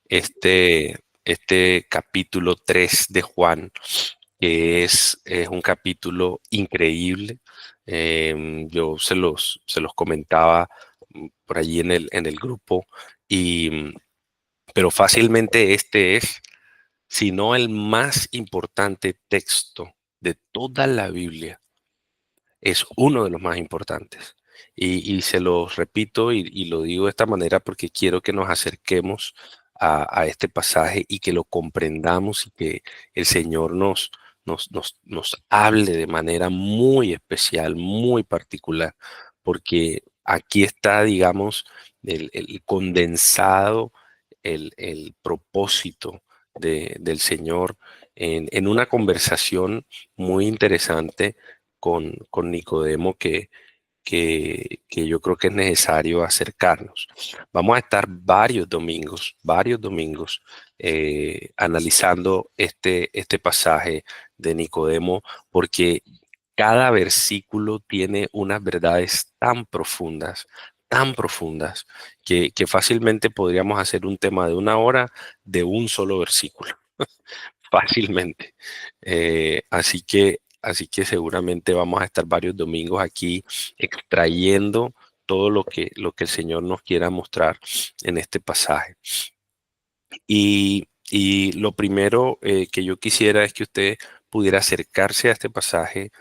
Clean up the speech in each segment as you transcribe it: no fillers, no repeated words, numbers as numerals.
este capítulo 3 de Juan, que es un capítulo increíble. Yo se los comentaba por allí en el grupo, y, pero fácilmente este es, si no el más importante texto de toda la Biblia, es uno de los más importantes. Y se los repito y lo digo de esta manera porque quiero que nos acerquemos a este pasaje y que lo comprendamos y que el Señor nos hable de manera muy especial, muy particular, porque aquí está, digamos, el condensado, el propósito del Señor en una conversación muy interesante con Nicodemo que yo creo que es necesario acercarnos. Vamos a estar varios domingos analizando este pasaje de Nicodemo, porque cada versículo tiene unas verdades tan profundas, que fácilmente podríamos hacer un tema de 1 hora de un solo versículo. Fácilmente. Así que seguramente vamos a estar varios domingos aquí extrayendo todo lo que el Señor nos quiera mostrar en este pasaje. Y lo primero que yo quisiera es que usted pudiera acercarse a este pasaje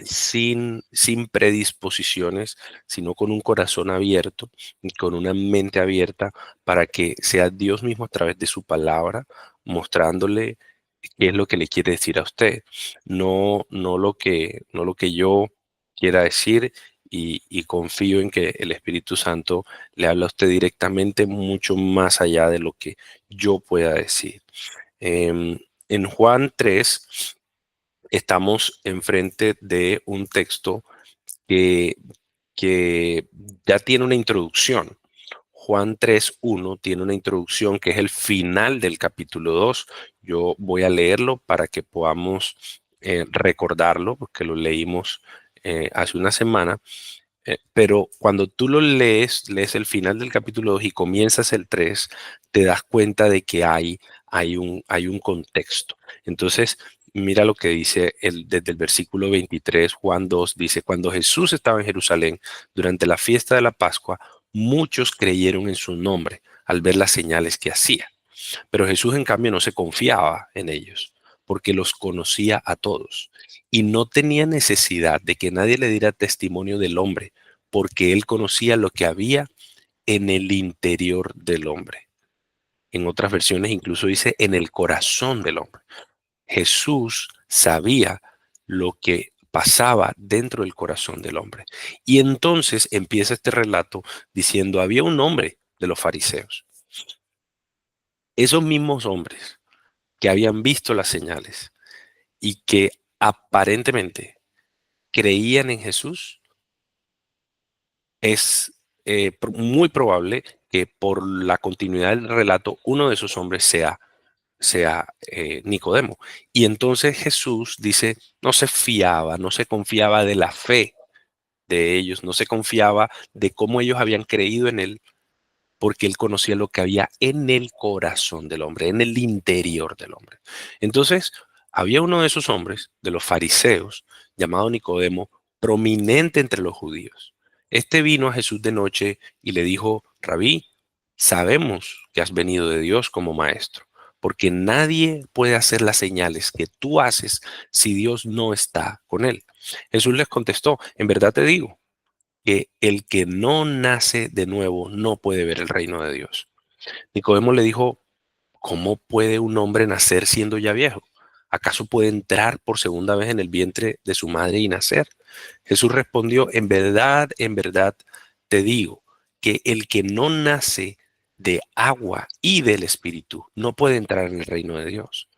sin predisposiciones, sino con un corazón abierto y con una mente abierta para que sea Dios mismo a través de su palabra, mostrándole qué es lo que le quiere decir a usted, no lo que yo quiera decir, y confío en que el Espíritu Santo le habla a usted directamente, mucho más allá de lo que yo pueda decir. Em, en Juan 3 estamos enfrente de un texto que, que ya tiene una introducción. Juan 3:1 tiene una introducción que es el final del capítulo 2. Yo voy a leerlo para que podamos recordarlo, porque lo leímos hace una semana. Pero cuando tú lo lees el final del capítulo 2 y comienzas el 3, te das cuenta de que hay un contexto. Entonces, mira lo que dice desde el versículo 23, Juan 2, dice: cuando Jesús estaba en Jerusalén durante la fiesta de la Pascua, muchos creyeron en su nombre al ver las señales que hacía. Pero Jesús, en cambio, no se confiaba en ellos, porque los conocía a todos y no tenía necesidad de que nadie le diera testimonio del hombre, porque él conocía lo que había en el interior del hombre. En otras versiones incluso dice en el corazón del hombre. Jesús sabía lo que pasaba dentro del corazón del hombre. Y entonces empieza este relato diciendo: había un hombre de los fariseos. Esos mismos hombres que habían visto las señales y que aparentemente creían en Jesús, es muy probable que por la continuidad del relato uno de esos hombres sea Nicodemo. Y entonces Jesús dice: no se confiaba de la fe de ellos, no se confiaba de cómo ellos habían creído en él, porque él conocía lo que había en el corazón del hombre, en el interior del hombre. Entonces, había uno de esos hombres, de los fariseos, llamado Nicodemo, prominente entre los judíos. Este vino a Jesús de noche y le dijo: Rabí, sabemos que has venido de Dios como maestro, porque nadie puede hacer las señales que tú haces si Dios no está con él. Jesús les contestó: en verdad te digo que el que no nace de nuevo no puede ver el reino de Dios. Nicodemo le dijo: ¿cómo puede un hombre nacer siendo ya viejo? ¿Acaso puede entrar por segunda vez en el vientre de su madre y nacer? Jesús respondió: en verdad te digo que el que no nace de agua y del Espíritu no puede entrar en el reino de Dios.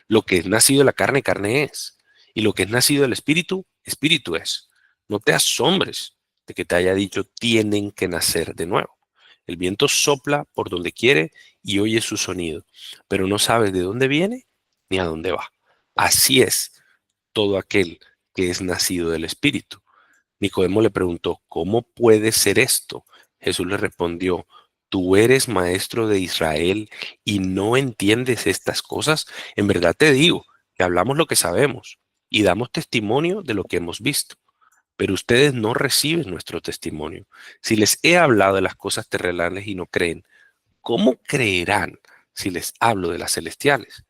Lo que es nacido de la carne, carne es. Y lo que es nacido del Espíritu, Espíritu es. No te asombres de que te haya dicho: tienen que nacer de nuevo. El viento sopla por donde quiere y oye su sonido, pero no sabes de dónde viene ni a dónde va. Así es todo aquel que es nacido del Espíritu. Nicodemo le preguntó: ¿cómo puede ser esto? Jesús le respondió: ¿Tú eres maestro de Israel y no entiendes estas cosas? En verdad te digo que hablamos lo que sabemos y damos testimonio de lo que hemos visto, pero ustedes no reciben nuestro testimonio. Si les he hablado de las cosas terrenales y no creen, ¿cómo creerán si les hablo de las celestiales?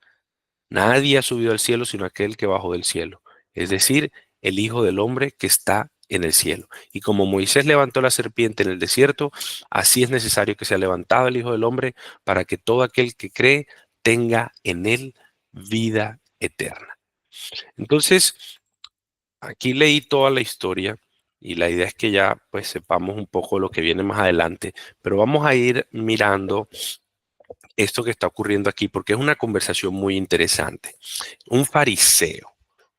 Nadie ha subido al cielo sino aquel que bajó del cielo, es decir, el Hijo del Hombre que está en el cielo. Y como Moisés levantó la serpiente en el desierto, así es necesario que sea levantado el Hijo del Hombre para que todo aquel que cree tenga en él vida eterna. Entonces, aquí leí toda la historia y la idea es que ya pues sepamos un poco lo que viene más adelante, pero vamos a ir mirando esto que está ocurriendo aquí porque es una conversación muy interesante. Un fariseo,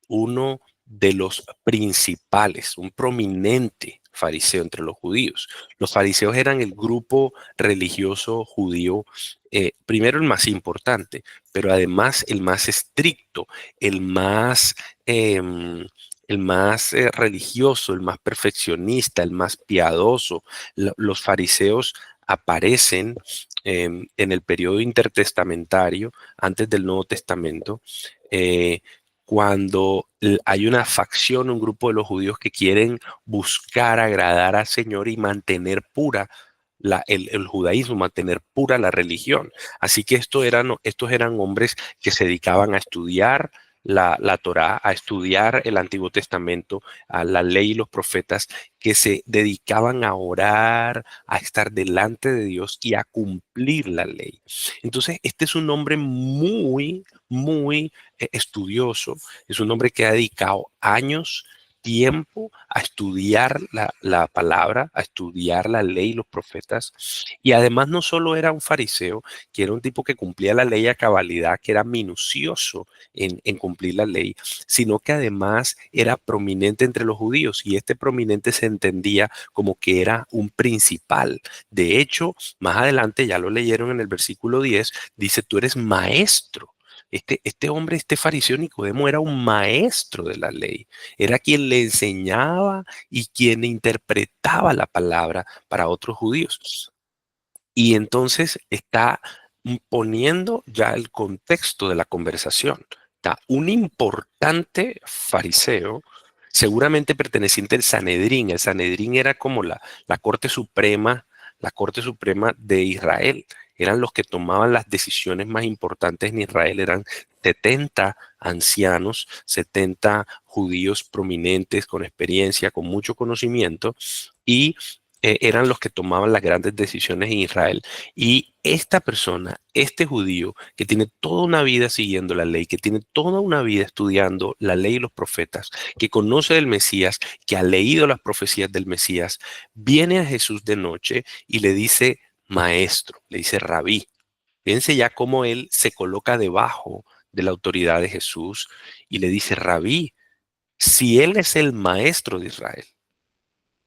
uno de los principales, un prominente fariseo entre los judíos. Los fariseos eran el grupo religioso judío, primero el más importante, pero además el más estricto, el más, religioso, el más perfeccionista, el más piadoso. Los fariseos aparecen en el periodo intertestamentario, antes del Nuevo Testamento, eh, cuando hay una facción, un grupo de los judíos que quieren buscar agradar al Señor y mantener pura el judaísmo, mantener pura la religión. Así que estos eran hombres que se dedicaban a estudiar la Torá, a estudiar el Antiguo Testamento, a la ley y los profetas, que se dedicaban a orar, a estar delante de Dios y a cumplir la ley. Entonces, este es un hombre muy estudioso, es un hombre que ha dedicado años, tiempo a estudiar la palabra, a estudiar la ley y los profetas. Y además no solo era un fariseo, que era un tipo que cumplía la ley a cabalidad, que era minucioso en cumplir la ley, sino que además era prominente entre los judíos y este prominente se entendía como que era un principal. De hecho, más adelante, ya lo leyeron en el versículo 10, dice, tú eres maestro. Este hombre, este fariseo Nicodemo, era un maestro de la ley. Era quien le enseñaba y quien interpretaba la palabra para otros judíos. Y entonces está poniendo ya el contexto de la conversación. Está un importante fariseo, seguramente perteneciente al Sanedrín. El Sanedrín era como la Corte Suprema de Israel. Eran los que tomaban las decisiones más importantes en Israel. Eran 70 ancianos, 70 judíos prominentes con experiencia, con mucho conocimiento, y eran los que tomaban las grandes decisiones en Israel. Y esta persona, este judío, que tiene toda una vida siguiendo la ley, que tiene toda una vida estudiando la ley y los profetas, que conoce del Mesías, que ha leído las profecías del Mesías, viene a Jesús de noche y le dice maestro, le dice rabí. Fíjense ya cómo él se coloca debajo de la autoridad de Jesús y le dice rabí, si él es el maestro de Israel,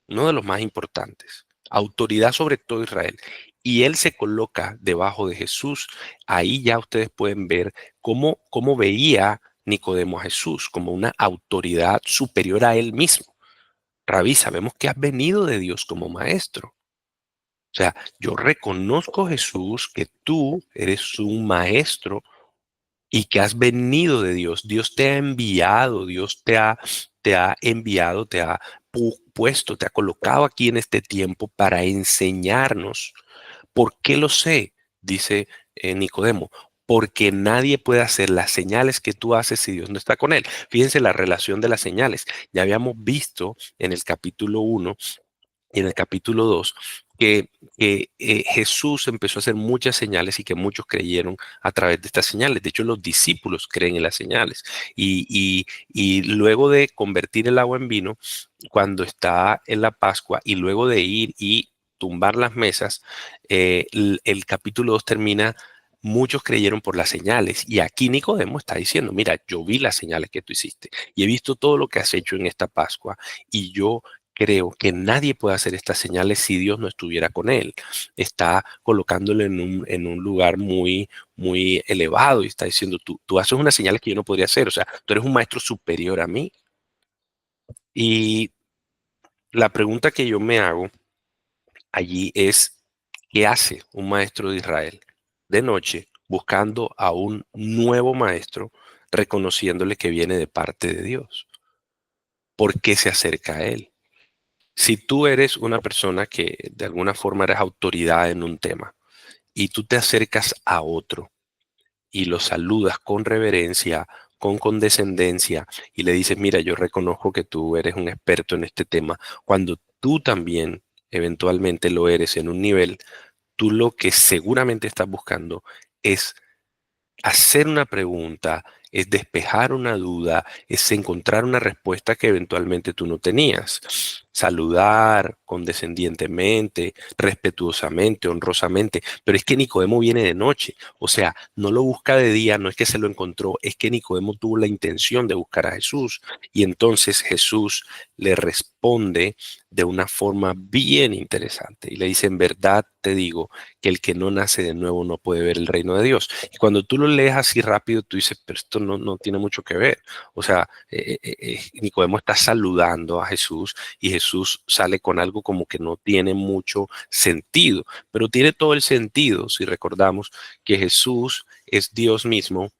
uno de los más importantes, autoridad sobre todo Israel, y él se coloca debajo de Jesús, ahí ya ustedes pueden ver cómo veía Nicodemo a Jesús, como una autoridad superior a él mismo. Rabí, sabemos que has venido de Dios como maestro. O sea, yo reconozco, Jesús, que tú eres un maestro y que has venido de Dios. Dios te ha enviado, te ha enviado, te ha puesto, te ha colocado aquí en este tiempo para enseñarnos. ¿Por qué lo sé? Dice Nicodemo. Porque nadie puede hacer las señales que tú haces si Dios no está con él. Fíjense la relación de las señales. Ya habíamos visto en el capítulo 1 y en el capítulo 2 que Jesús empezó a hacer muchas señales y que muchos creyeron a través de estas señales. De hecho, los discípulos creen en las señales. Y luego de convertir el agua en vino, cuando está en la Pascua y luego de ir y tumbar las mesas, el capítulo 2 termina. Muchos creyeron por las señales y aquí Nicodemo está diciendo, mira, yo vi las señales que tú hiciste y he visto todo lo que has hecho en esta Pascua y yo creo que nadie puede hacer estas señales si Dios no estuviera con él. Está colocándolo en un lugar muy elevado y está diciendo, tú haces unas señales que yo no podría hacer. O sea, tú eres un maestro superior a mí. Y la pregunta que yo me hago allí es, ¿Qué hace un maestro de Israel? De noche, buscando a un nuevo maestro, reconociéndole que viene de parte de Dios. ¿Por qué se acerca a él? Si tú eres una persona que de alguna forma eres autoridad en un tema y tú te acercas a otro y lo saludas con reverencia, con condescendencia y le dices, mira, yo reconozco que tú eres un experto en este tema, cuando tú también eventualmente lo eres en un nivel, tú lo que seguramente estás buscando es hacer una pregunta, es despejar una duda, es encontrar una respuesta que eventualmente tú no tenías. Saludar condescendientemente, respetuosamente, honrosamente. Pero es que Nicodemo viene de noche, o sea, no lo busca de día, no es que se lo encontró, es que Nicodemo tuvo la intención de buscar a Jesús. Y entonces Jesús le responde de una forma bien interesante y le dice, en verdad te digo que el que no nace de nuevo no puede ver el reino de Dios. Y cuando tú lo lees así rápido, tú dices, pero esto no tiene mucho que ver. O sea, Nicodemo está saludando a Jesús y Jesús sale con algo como que no tiene mucho sentido, pero tiene todo el sentido si recordamos que Jesús es Dios mismo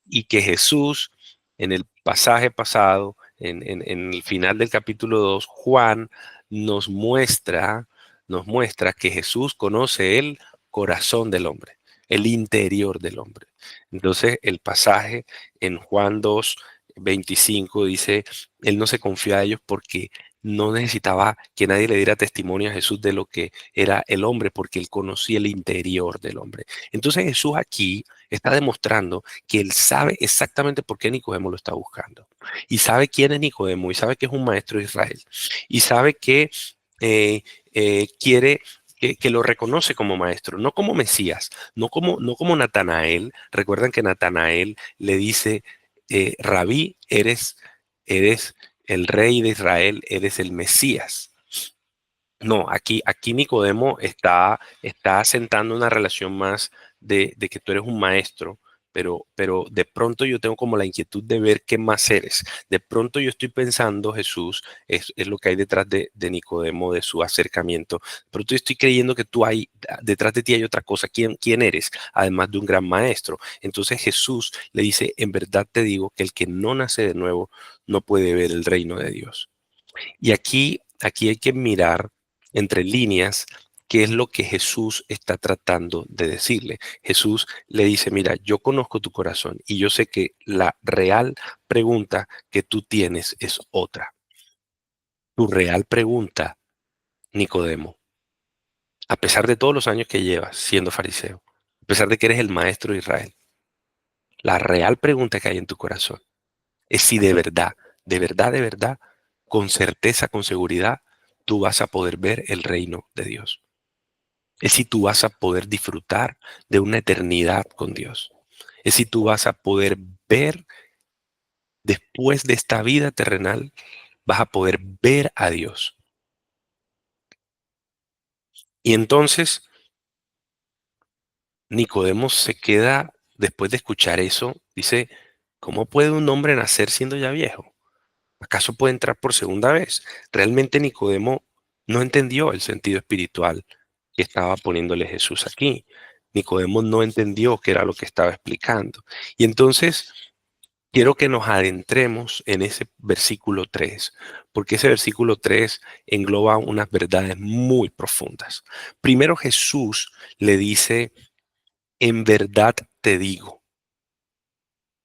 y que Jesús, en el pasaje pasado, en el final del capítulo 2 Juan nos muestra, nos muestra que Jesús conoce el corazón del hombre, el interior del hombre. Entonces, el pasaje en Juan 2:25 dice, Él no se confía a ellos porque no necesitaba que nadie le diera testimonio a Jesús de lo que era el hombre, porque Él conocía el interior del hombre. Entonces, Jesús aquí está demostrando que él sabe exactamente por qué Nicodemo lo está buscando. Y sabe quién es Nicodemo, y sabe que es un maestro de Israel. Y sabe que eh, quiere que lo reconoce como maestro, no como Mesías, no como Natanael. Recuerdan que Natanael le dice, Rabí, eres el rey de Israel, eres el Mesías. No, aquí Nicodemo está asentando una relación más de que tú eres un maestro, pero de pronto yo tengo como la inquietud de ver qué más eres. De pronto yo estoy pensando, Jesús, es lo que hay detrás de Nicodemo, de su acercamiento. Pero yo estoy creyendo que tú hay, detrás de ti hay otra cosa. ¿Quién eres? Además de un gran maestro. Entonces Jesús le dice, en verdad te digo que el que no nace de nuevo no puede ver el reino de Dios. Y aquí hay que mirar entre líneas qué es lo que Jesús está tratando de decirle. Jesús le dice, mira, yo conozco tu corazón y yo sé que la real pregunta que tú tienes es otra. Tu real pregunta, Nicodemo, a pesar de todos los años que llevas siendo fariseo, a pesar de que eres el maestro de Israel, la real pregunta que hay en tu corazón es si de verdad, de verdad, de verdad, con certeza, con seguridad, tú vas a poder ver el reino de Dios. Es si tú vas a poder disfrutar de una eternidad con Dios. Es si tú vas a poder ver después de esta vida terrenal, vas a poder ver a Dios. Y entonces Nicodemo se queda, después de escuchar eso, dice, ¿cómo puede un hombre nacer siendo ya viejo? ¿Acaso puede entrar por segunda vez? Realmente Nicodemo no entendió el sentido espiritual que estaba poniéndole Jesús aquí. Nicodemo no entendió qué era lo que estaba explicando. Y entonces quiero que nos adentremos en ese versículo 3, porque ese versículo 3 engloba unas verdades muy profundas. Primero Jesús le dice, en verdad te digo.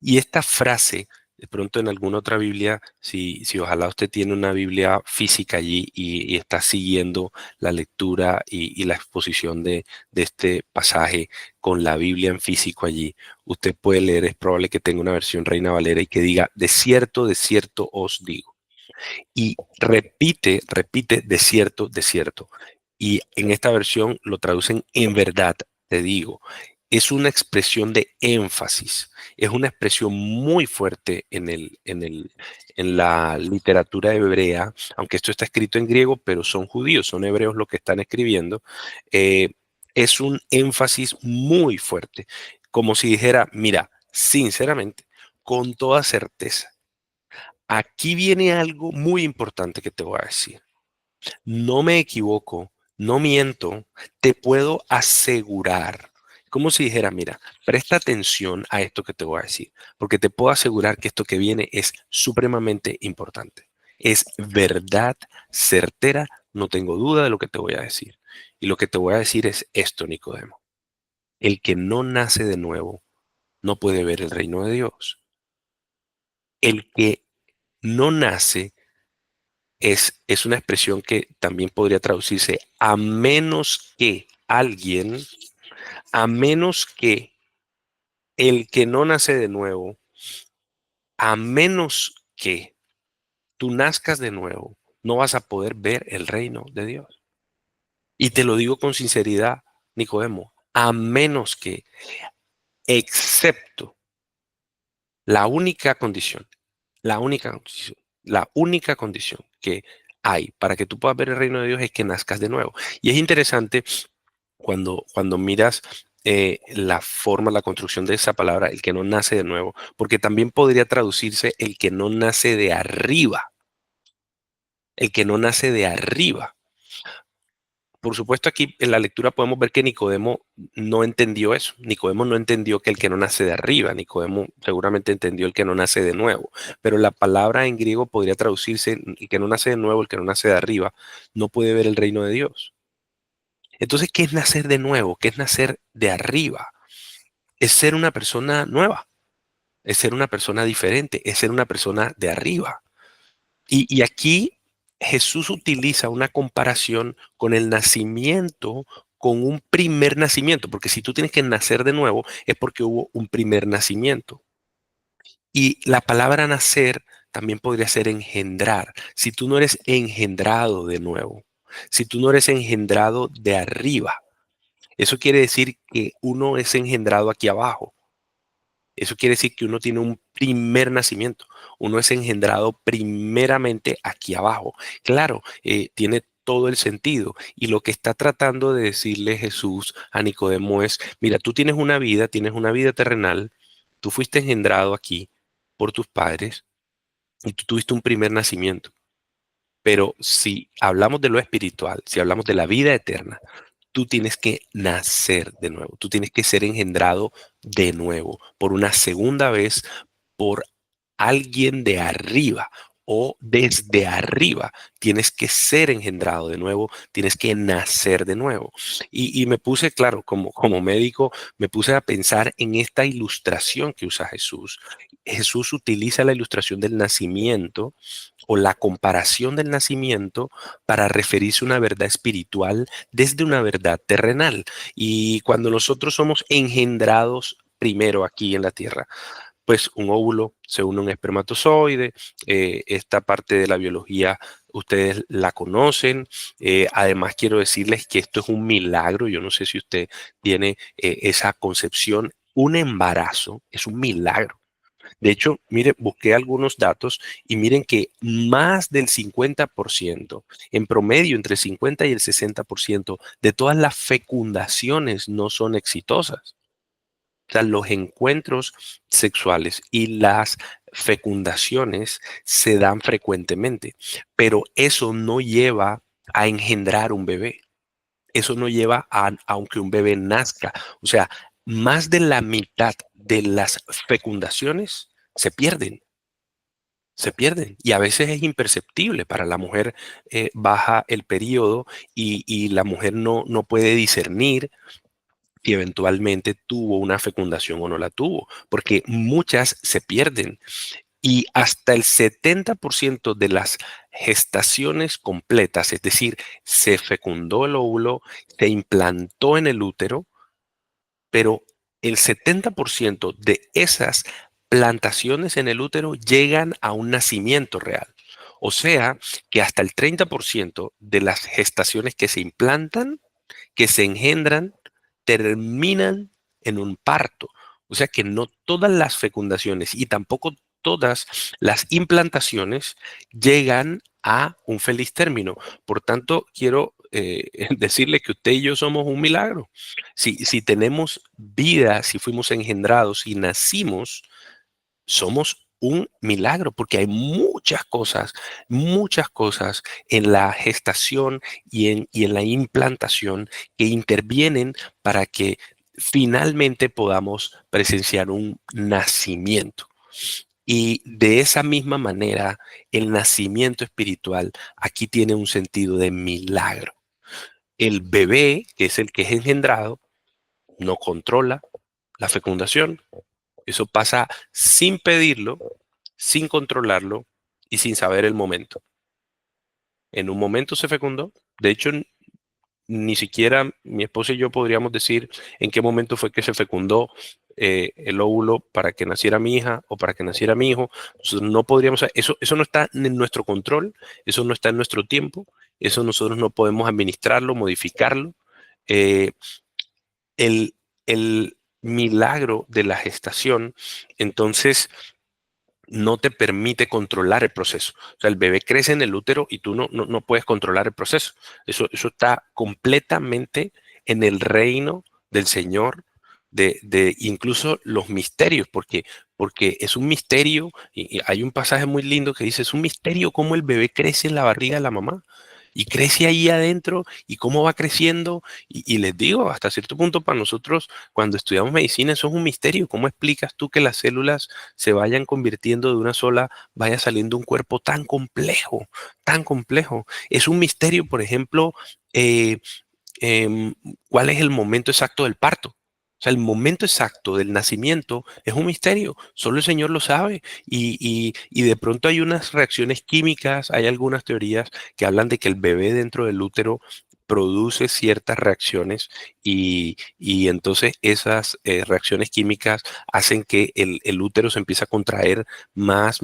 Y esta frase, de pronto en alguna otra Biblia, si ojalá usted tiene una Biblia física allí y está siguiendo la lectura y la exposición de este pasaje con la Biblia en físico allí, usted puede leer, es probable que tenga una versión Reina Valera y que diga, de cierto os digo. Y repite, de cierto. Y en esta versión lo traducen en verdad, te digo. Es una expresión de énfasis, es una expresión muy fuerte en la literatura hebrea, aunque esto está escrito en griego, pero son judíos, son hebreos los que están escribiendo. eh, es un énfasis muy fuerte, como si dijera, mira, sinceramente, con toda certeza, aquí viene algo muy importante que te voy a decir. No me equivoco no miento, te puedo asegurar, como si dijera, mira, presta atención a esto que te voy a decir, porque te puedo asegurar que esto que viene es supremamente importante. Es verdad certera, no tengo duda de lo que te voy a decir. Y lo que te voy a decir es esto, Nicodemo. El que no nace de nuevo no puede ver el reino de Dios. El que no nace es una expresión que también podría traducirse a menos que alguien, a menos que el que no nace de nuevo, a menos que tú nazcas de nuevo, no vas a poder ver el reino de Dios. Y te lo digo con sinceridad, Nicodemo, a menos que, excepto la única condición, la única condición que hay para que tú puedas ver el reino de Dios es que nazcas de nuevo. Y es interesante cuando miras la forma, la construcción de esa palabra, el que no nace de nuevo, porque también podría traducirse el que no nace de arriba, el que no nace de arriba. Por supuesto, aquí en la lectura podemos ver que Nicodemo no entendió eso. Nicodemo no entendió que el que no nace de arriba. Nicodemo seguramente entendió el que no nace de nuevo. Pero la palabra en griego podría traducirse el que no nace de nuevo, el que no nace de arriba, no puede ver el reino de Dios. Entonces, ¿qué es nacer de nuevo? ¿Qué es nacer de arriba? Es ser una persona nueva, es ser una persona diferente, es ser una persona de arriba. Y aquí Jesús utiliza una comparación con el nacimiento, con un primer nacimiento, porque si tú tienes que nacer de nuevo es porque hubo un primer nacimiento. Y la palabra nacer también podría ser engendrar. Si tú no eres engendrado de nuevo, si tú no eres engendrado de arriba, eso quiere decir que uno es engendrado aquí abajo. Eso quiere decir que uno tiene un primer nacimiento. Uno es engendrado primeramente aquí abajo. Claro, tiene todo el sentido. Y lo que está tratando de decirle Jesús a Nicodemo es, mira, tú tienes una vida terrenal, tú fuiste engendrado aquí por tus padres y tú tuviste un primer nacimiento. Pero si hablamos de lo espiritual, si hablamos de la vida eterna, tú tienes que nacer de nuevo, tú tienes que ser engendrado de nuevo, por una segunda vez, por alguien de arriba o desde arriba. Tienes que ser engendrado de nuevo, tienes que nacer de nuevo. Y me puse, claro, como médico, me puse a pensar en esta ilustración que usa Jesús. Jesús utiliza la ilustración del nacimiento o la comparación del nacimiento para referirse a una verdad espiritual desde una verdad terrenal. Y cuando nosotros somos engendrados primero aquí en la tierra, pues un óvulo se une a un espermatozoide. Esta parte de la biología ustedes la conocen. Además, quiero decirles que esto es un milagro. Yo no sé si usted tiene esa concepción. Un embarazo es un milagro. De hecho, mire, busqué algunos datos y miren que más del 50%, en promedio entre el 50 y el 60% de todas las fecundaciones no son exitosas. O sea, los encuentros sexuales y las fecundaciones se dan frecuentemente, pero eso no lleva a engendrar un bebé. Eso no lleva a aunque un bebé nazca. O sea, más de la mitad de las fecundaciones se pierden. Se pierden y a veces es imperceptible para la mujer. Baja el periodo y la mujer no puede discernir si eventualmente tuvo una fecundación o no la tuvo, porque muchas se pierden. Y hasta el 70% de las gestaciones completas, es decir, se fecundó el óvulo, se implantó en el útero, pero el 70% de esas plantaciones en el útero llegan a un nacimiento real. O sea, que hasta el 30% de las gestaciones que se implantan, que se engendran, terminan en un parto. O sea que no todas las fecundaciones y tampoco todas las implantaciones llegan a un feliz término. Por tanto, quiero decirle que usted y yo somos un milagro. Si tenemos vida, si fuimos engendrados y nacimos, somos un milagro, porque hay muchas cosas en la gestación y en la implantación que intervienen para que finalmente podamos presenciar un nacimiento. Y de esa misma manera, el nacimiento espiritual aquí tiene un sentido de milagro. El bebé, que es el que es engendrado, no controla la fecundación. Eso pasa sin pedirlo, sin controlarlo y sin saber el momento. En un momento se fecundó. De hecho, ni siquiera mi esposa y yo podríamos decir en qué momento fue que se fecundó el óvulo para que naciera mi hija o para que naciera mi hijo. Nosotros no podríamos, eso no está en nuestro control, eso no está en nuestro tiempo, eso nosotros no podemos administrarlo, modificarlo. Eh, el, el milagro de la gestación, entonces, no te permite controlar el proceso. O sea, el bebé crece en el útero y tú no puedes controlar el proceso. Eso está completamente en el reino del Señor, de incluso los misterios, porque es un misterio, y hay un pasaje muy lindo que dice, es un misterio cómo el bebé crece en la barriga de la mamá. Y crece ahí adentro y cómo va creciendo. Y les digo, hasta cierto punto para nosotros, cuando estudiamos medicina, eso es un misterio. ¿Cómo explicas tú que las células se vayan convirtiendo de una sola, vaya saliendo un cuerpo tan complejo, tan complejo? Es un misterio, por ejemplo, eh, em, cuál es el momento exacto del parto. O sea, el momento exacto del nacimiento es un misterio, solo el Señor lo sabe. Y de pronto hay unas reacciones químicas, hay algunas teorías que hablan de que el bebé dentro del útero produce ciertas reacciones y entonces esas reacciones químicas hacen que el útero se empiece a contraer más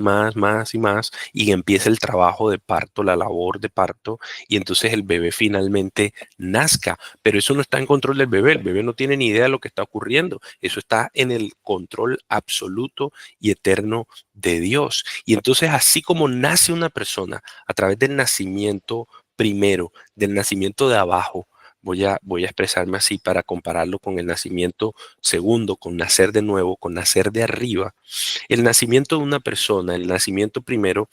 y más y empieza el trabajo de parto, la labor de parto y entonces el bebé finalmente nazca, pero eso no está en control del bebé, el bebé no tiene ni idea de lo que está ocurriendo, eso está en el control absoluto y eterno de Dios. Y entonces así como nace una persona a través del nacimiento primero, del nacimiento de abajo, voy a expresarme así para compararlo con el nacimiento segundo, con nacer de nuevo, con nacer de arriba. El nacimiento de una persona, el nacimiento primero,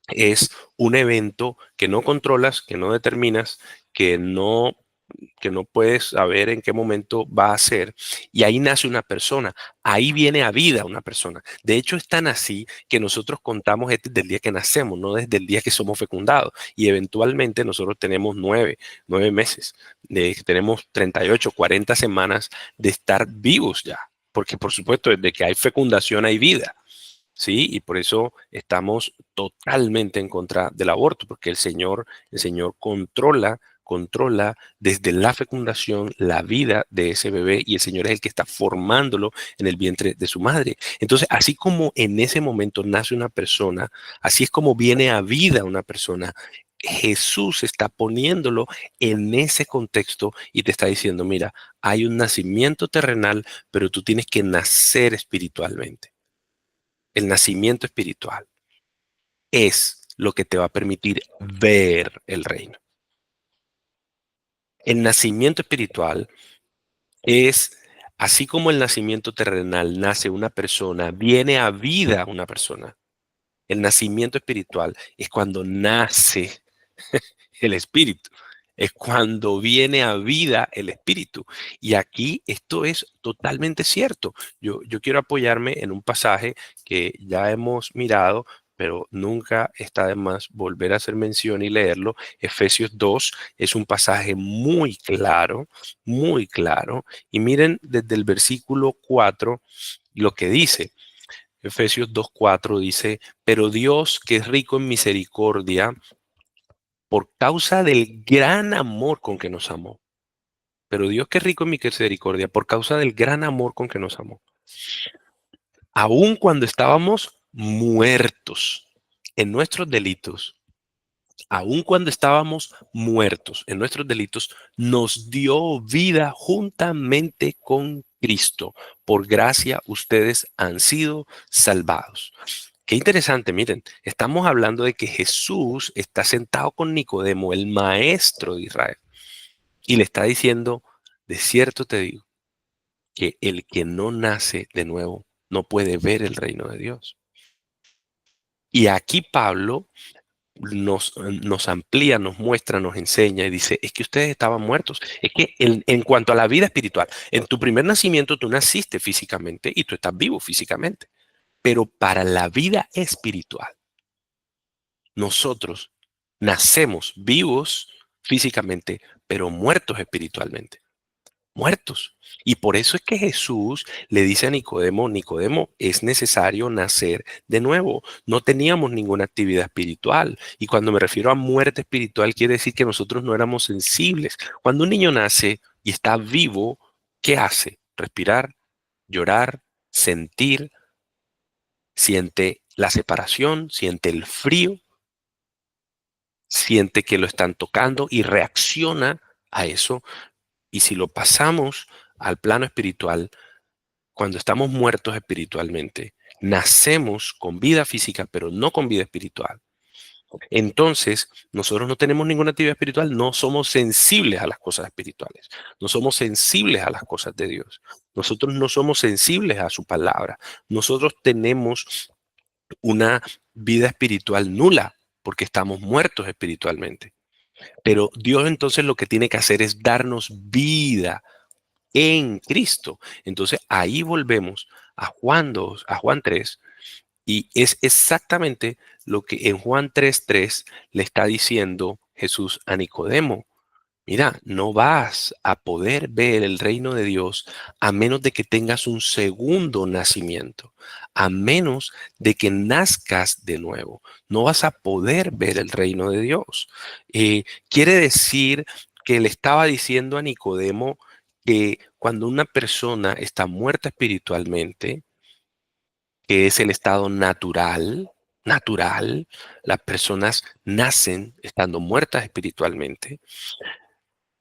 es un evento que no controlas, que no determinas, que no, que no puedes saber en qué momento va a ser. Y ahí nace una persona, ahí viene a vida una persona. De hecho, es tan así que nosotros contamos desde el día que nacemos, no desde el día que somos fecundados. Y eventualmente nosotros tenemos 9 meses, tenemos 38, 40 semanas de estar vivos ya. Porque por supuesto, desde que hay fecundación hay vida. ¿Sí? Y por eso estamos totalmente en contra del aborto, porque el Señor controla desde la fecundación la vida de ese bebé y el Señor es el que está formándolo en el vientre de su madre. Entonces, así como en ese momento nace una persona, así es como viene a vida una persona. Jesús está poniéndolo en ese contexto y te está diciendo, mira, hay un nacimiento terrenal, pero tú tienes que nacer espiritualmente. El nacimiento espiritual es lo que te va a permitir ver el reino. El nacimiento espiritual es, así como el nacimiento terrenal nace una persona, viene a vida una persona. El nacimiento espiritual es cuando nace el espíritu. Es cuando viene a vida el espíritu. Y aquí esto es totalmente cierto. Yo quiero apoyarme en un pasaje que ya hemos mirado, pero nunca está de más volver a hacer mención y leerlo. Efesios 2 es un pasaje muy claro, muy claro. Y miren desde el versículo 4 lo que dice. Efesios 2:4 dice, pero Dios que es rico en misericordia, por causa del gran amor con que nos amó. Pero Dios que es rico en misericordia, por causa del gran amor con que nos amó. Aun cuando estábamos muertos en nuestros delitos, aun cuando estábamos muertos en nuestros delitos, nos dio vida juntamente con Cristo. Por gracia ustedes han sido salvados. Qué interesante, miren, estamos hablando de que Jesús está sentado con Nicodemo, el maestro de Israel, y le está diciendo, de cierto te digo, que el que no nace de nuevo no puede ver el reino de Dios. Y aquí Pablo nos amplía, nos muestra, nos enseña y dice, es que ustedes estaban muertos. Es que en cuanto a la vida espiritual, en tu primer nacimiento tú naciste físicamente y tú estás vivo físicamente, pero para la vida espiritual, nosotros nacemos vivos físicamente, pero muertos espiritualmente. Muertos. Y por eso es que Jesús le dice a Nicodemo, Nicodemo, es necesario nacer de nuevo. No teníamos ninguna actividad espiritual. Y cuando me refiero a muerte espiritual, quiere decir que nosotros no éramos sensibles. Cuando un niño nace y está vivo, ¿qué hace? Respirar, llorar, sentir, siente la separación, siente el frío, siente que lo están tocando y reacciona a eso. Y si lo pasamos al plano espiritual, cuando estamos muertos espiritualmente, nacemos con vida física, pero no con vida espiritual. Entonces, nosotros no tenemos ninguna actividad espiritual, no somos sensibles a las cosas espirituales, no somos sensibles a las cosas de Dios. Nosotros no somos sensibles a su palabra. Nosotros tenemos una vida espiritual nula porque estamos muertos espiritualmente. Pero Dios entonces lo que tiene que hacer es darnos vida en Cristo. Entonces ahí volvemos a Juan 2, a Juan 3, y es exactamente lo que en Juan 3:3 le está diciendo Jesús a Nicodemo. Mira, no vas a poder ver el reino de Dios a menos de que tengas un segundo nacimiento, a menos de que nazcas de nuevo. No vas a poder ver el reino de Dios. Quiere decir que le estaba diciendo a Nicodemo que cuando una persona está muerta espiritualmente, que es el estado natural, las personas nacen estando muertas espiritualmente,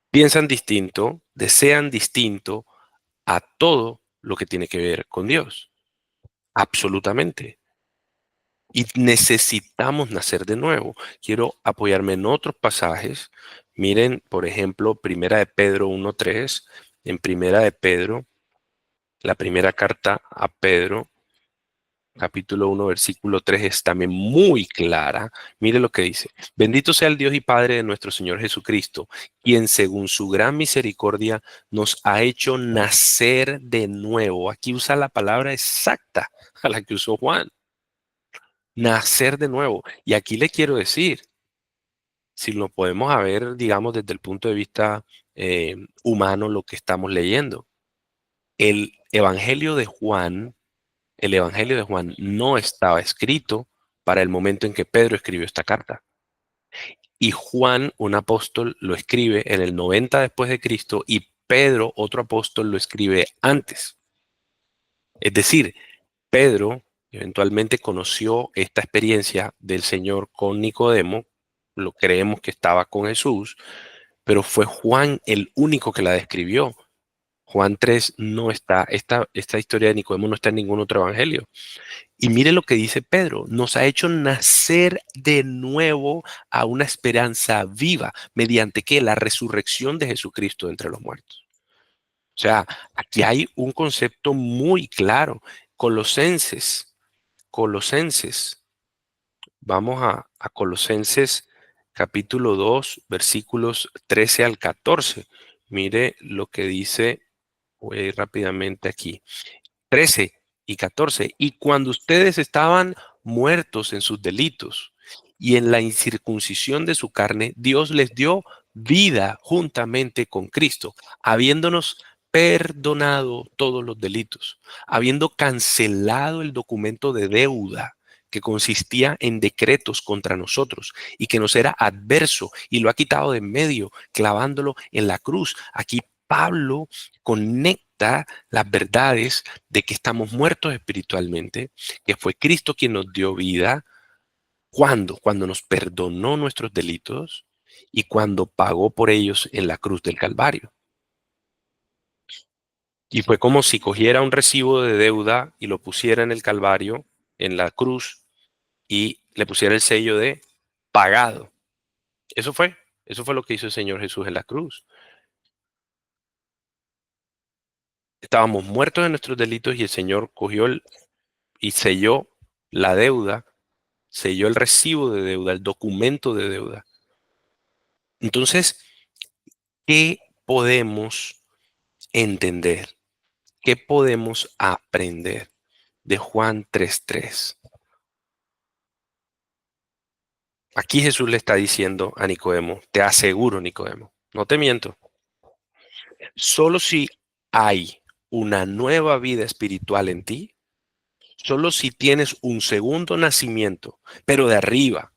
piensan distinto, desean distinto a todo lo que tiene que ver con Dios. Absolutamente. Y necesitamos nacer de nuevo. Quiero apoyarme en otros pasajes. Miren, por ejemplo, Primera de Pedro 1:3. En Primera de Pedro, la primera carta a Pedro, capítulo 1, versículo 3 es también muy clara. Mire lo que dice. Bendito sea el Dios y Padre de nuestro Señor Jesucristo, quien según su gran misericordia nos ha hecho nacer de nuevo. Aquí usa la palabra exacta a la que usó Juan. Nacer de nuevo. Y aquí le quiero decir, si lo podemos ver, digamos, desde el punto de vista humano, lo que estamos leyendo. El Evangelio de Juan El Evangelio de Juan no estaba escrito para el momento en que Pedro escribió esta carta. Y Juan, un apóstol, lo escribe en el 90 después de Cristo y Pedro, otro apóstol, lo escribe antes. Es decir, Pedro eventualmente conoció esta experiencia del Señor con Nicodemo, lo creemos que estaba con Jesús, pero fue Juan el único que la describió. Juan 3 no está, esta historia de Nicodemo no está en ningún otro evangelio. Y mire lo que dice Pedro, nos ha hecho nacer de nuevo a una esperanza viva, mediante que la resurrección de Jesucristo de entre los muertos. O sea, aquí hay un concepto muy claro. Colosenses, Colosenses, vamos a Colosenses capítulo 2, versículos 13 al 14. Mire lo que dice, voy a ir rápidamente aquí. 13 y 14. Y cuando ustedes estaban muertos en sus delitos y en la incircuncisión de su carne, Dios les dio vida juntamente con Cristo, habiéndonos perdonado todos los delitos, habiendo cancelado el documento de deuda que consistía en decretos contra nosotros y que nos era adverso y lo ha quitado de en medio, clavándolo en la cruz. Aquí Pablo conecta las verdades de que estamos muertos espiritualmente, que fue Cristo quien nos dio vida. ¿Cuándo? Cuando nos perdonó nuestros delitos y cuando pagó por ellos en la cruz del Calvario. Y fue como si cogiera un recibo de deuda y lo pusiera en el Calvario, en la cruz, y le pusiera el sello de pagado. Eso fue. Eso fue lo que hizo el Señor Jesús en la cruz. Estábamos muertos en nuestros delitos y el Señor cogió y selló la deuda selló el recibo de deuda, el documento de deuda. Entonces, ¿qué podemos entender? ¿Qué podemos aprender de Juan 3:3? Aquí Jesús le está diciendo a Nicodemo, te aseguro, Nicodemo, no te miento, solo si hay una nueva vida espiritual en ti, solo si tienes un segundo nacimiento, pero de arriba,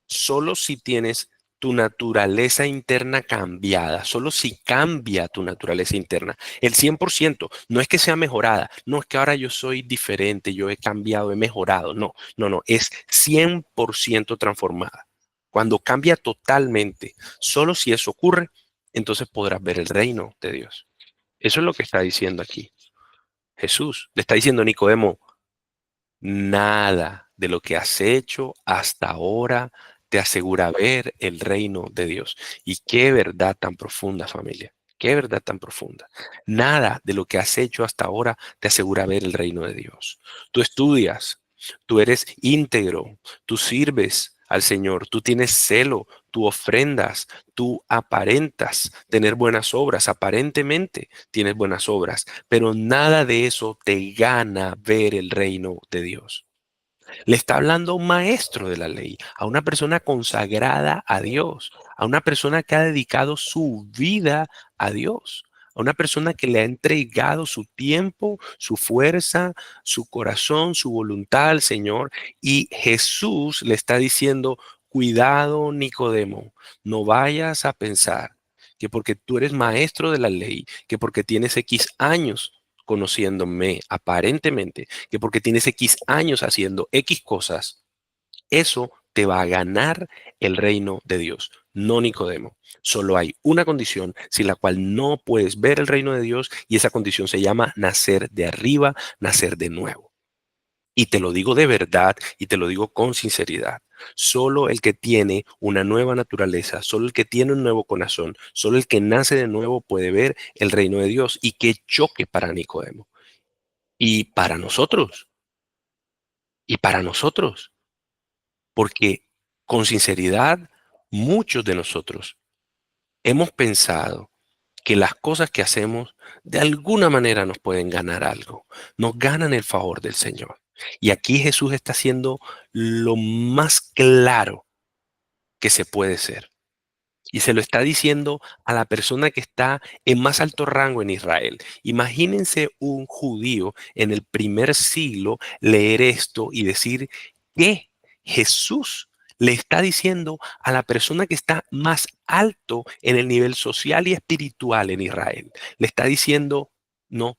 solo si tienes tu naturaleza interna cambiada, solo si cambia tu naturaleza interna, el 100%, no es que sea mejorada, no es que ahora yo soy diferente, yo he cambiado, he mejorado, no, no, no, es 100% transformada. Cuando cambia totalmente, solo si eso ocurre, entonces podrás ver el reino de Dios. Eso es lo que está diciendo aquí Jesús. Le está diciendo a Nicodemo, nada de lo que has hecho hasta ahora te asegura ver el reino de Dios. Y qué verdad tan profunda, familia. Qué verdad tan profunda. Nada de lo que has hecho hasta ahora te asegura ver el reino de Dios. Tú estudias, tú eres íntegro, tú sirves al Señor, tú tienes celo, tú ofrendas, tú aparentas tener buenas obras, aparentemente tienes buenas obras, pero nada de eso te gana ver el reino de Dios. Le está hablando a un maestro de la ley, a una persona consagrada a Dios, a una persona que ha dedicado su vida a Dios, a una persona que le ha entregado su tiempo, su fuerza, su corazón, su voluntad al Señor. Y Jesús le está diciendo, cuidado, Nicodemo, no vayas a pensar que porque tú eres maestro de la ley, que porque tienes X años conociéndome aparentemente, que porque tienes X años haciendo X cosas, eso te va a ganar el reino de Dios. No, Nicodemo. Solo hay una condición sin la cual no puedes ver el reino de Dios y esa condición se llama nacer de arriba, nacer de nuevo. Y te lo digo de verdad y te lo digo con sinceridad. Solo el que tiene una nueva naturaleza, solo el que tiene un nuevo corazón, solo el que nace de nuevo puede ver el reino de Dios. Y qué choque para Nicodemo. Y para nosotros, y para nosotros, porque con sinceridad, muchos de nosotros hemos pensado que las cosas que hacemos de alguna manera nos pueden ganar algo, nos ganan el favor del Señor. Y aquí Jesús está haciendo lo más claro que se puede ser. Y se lo está diciendo a la persona que está en más alto rango en Israel. Imagínense un judío en el primer siglo leer esto y decir que Jesús le está diciendo a la persona que está más alto en el nivel social y espiritual en Israel. Le está diciendo, no,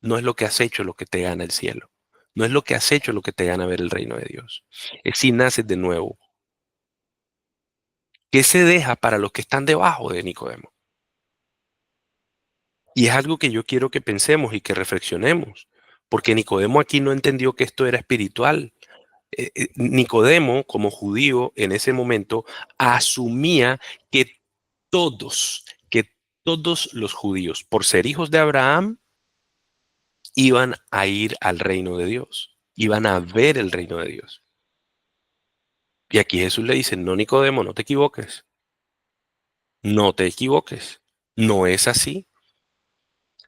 no es lo que has hecho lo que te gana el cielo. No es lo que has hecho lo que te gana ver el reino de Dios. Es si naces de nuevo. ¿Qué se deja para los que están debajo de Nicodemo? Y es algo que yo quiero que pensemos y que reflexionemos, porque Nicodemo aquí no entendió que esto era espiritual. Nicodemo, como judío en ese momento, asumía que que todos los judíos, por ser hijos de Abraham, iban a ir al reino de Dios, iban a ver el reino de Dios. Y aquí Jesús le dice, no, Nicodemo, no te equivoques, no te equivoques, no es así.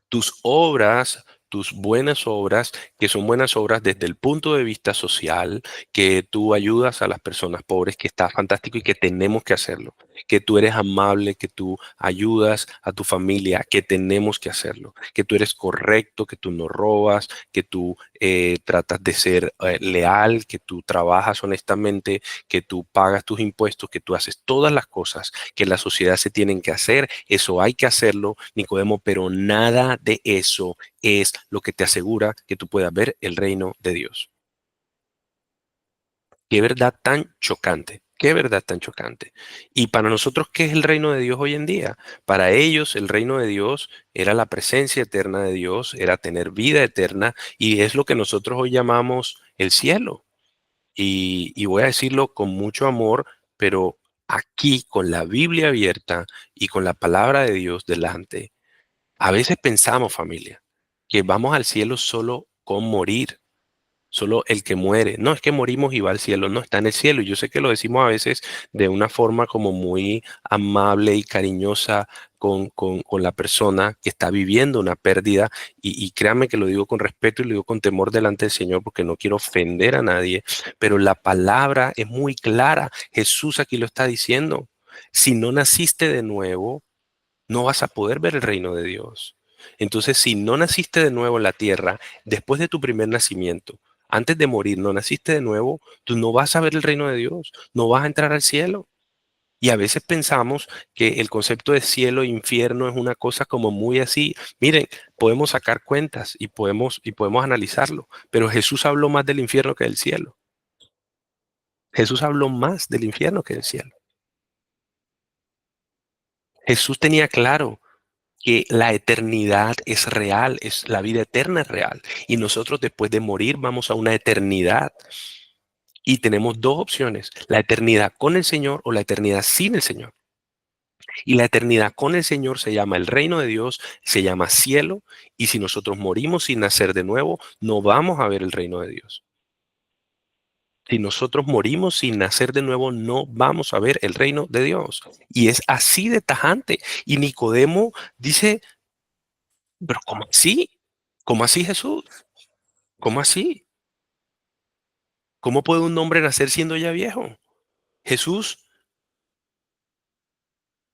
Tus obras, tus buenas obras, que son buenas obras desde el punto de vista social, que tú ayudas a las personas pobres, que está fantástico y que tenemos que hacerlo, que tú eres amable, que tú ayudas a tu familia, que tenemos que hacerlo, que tú eres correcto, que tú no robas, que tú tratas de ser leal, que tú trabajas honestamente, que tú pagas tus impuestos, que tú haces todas las cosas que en la sociedad se tienen que hacer, eso hay que hacerlo, Nicodemo, pero nada de eso es lo que te asegura que tú puedas ver el reino de Dios. Qué verdad tan chocante, qué verdad tan chocante. Y para nosotros, ¿qué es el reino de Dios hoy en día? Para ellos, el reino de Dios era la presencia eterna de Dios, era tener vida eterna y es lo que nosotros hoy llamamos el cielo. Y voy a decirlo con mucho amor, pero aquí con la Biblia abierta y con la palabra de Dios delante, a veces pensamos, familia, que vamos al cielo solo con morir. Solo el que muere. No es que morimos y va al cielo, no, está en el cielo. Y yo sé que lo decimos a veces de una forma como muy amable y cariñosa con la persona que está viviendo una pérdida. Y créanme que lo digo con respeto y lo digo con temor delante del Señor porque no quiero ofender a nadie. Pero la palabra es muy clara. Jesús aquí lo está diciendo. Si no naciste de nuevo, no vas a poder ver el reino de Dios. Entonces, si no naciste de nuevo en la tierra, después de tu primer nacimiento, antes de morir, no naciste de nuevo, tú no vas a ver el reino de Dios, no vas a entrar al cielo. Y a veces pensamos que el concepto de cielo e infierno es una cosa como muy así. Miren, podemos sacar cuentas y podemos analizarlo, pero Jesús habló más del infierno que del cielo. Jesús habló más del infierno que del cielo. Jesús tenía claro que la eternidad es real, es la vida eterna es real. Y nosotros después de morir vamos a una eternidad. Y tenemos dos opciones, la eternidad con el Señor o la eternidad sin el Señor. Y la eternidad con el Señor se llama el reino de Dios, se llama cielo. Y si nosotros morimos sin nacer de nuevo, no vamos a ver el reino de Dios. Si nosotros morimos sin nacer de nuevo, no vamos a ver el reino de Dios. Y es así de tajante. Y Nicodemo dice, pero ¿cómo así? ¿Cómo así, Jesús? ¿Cómo así? ¿Cómo puede un hombre nacer siendo ya viejo? Jesús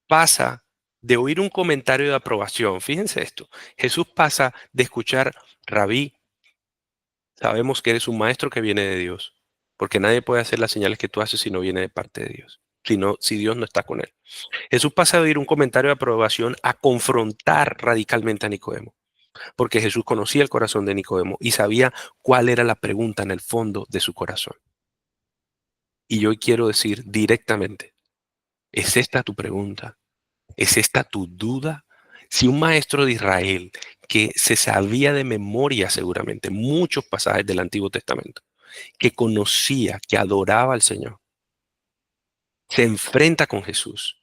pasa de oír un comentario de aprobación. Fíjense esto. Jesús pasa de escuchar, Rabí, sabemos que eres un maestro que viene de Dios, porque nadie puede hacer las señales que tú haces si no viene de parte de Dios, si Dios no está con él. Jesús pasa de oír un comentario de aprobación a confrontar radicalmente a Nicodemo, porque Jesús conocía el corazón de Nicodemo y sabía cuál era la pregunta en el fondo de su corazón. Y yo quiero decir directamente, ¿es esta tu pregunta? ¿Es esta tu duda? Si un maestro de Israel que se sabía de memoria seguramente muchos pasajes del Antiguo Testamento, que conocía, que adoraba al Señor, se enfrenta con Jesús